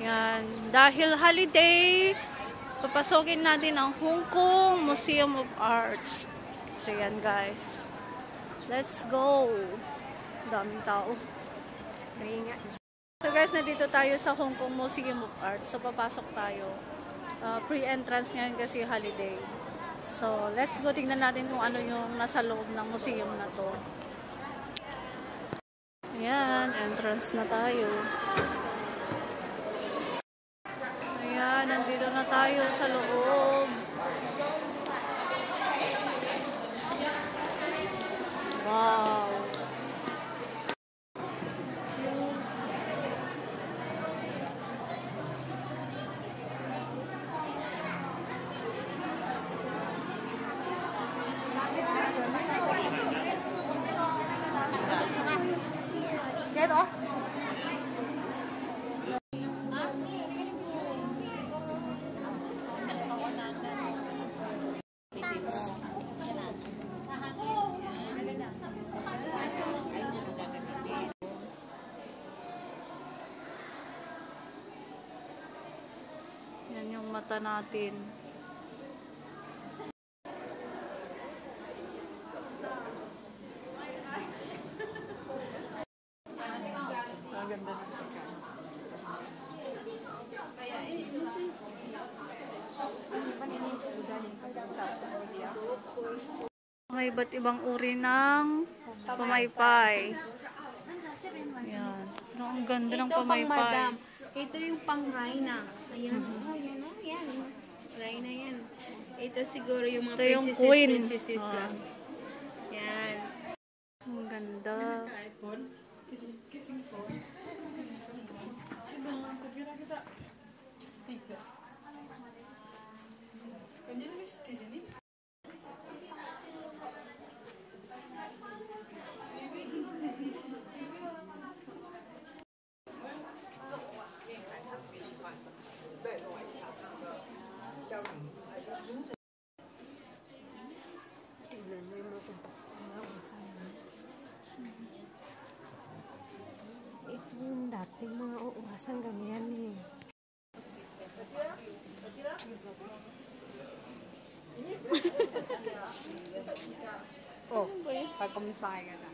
Yan. Dahil holiday, papasokin natin ang Hong Kong Museum of Arts. So yan guys. Let's go. Daming tao. So guys, nandito tayo sa Hong Kong Museum of Arts. So papasok tayo. Pre-entrance ngayon kasi holiday. So let's go, tingnan natin kung ano yung nasa loob ng museum na to. Ayan, entrance na tayo. So ayan, nandito na tayo sa loob. Wow! Yan yung mata natin. May iba't ibang uri ng pamaypay. Yan. Ang ganda ng pamaypay. Ito yung pang Rhina. Ayan. Ayan o. Yan. Rhina yan. Ito siguro yung mga princesses lang. Yan. Ang ganda. Ito yung dating mga uwasan ganyan eh. Oh, pag-kumisay ka na.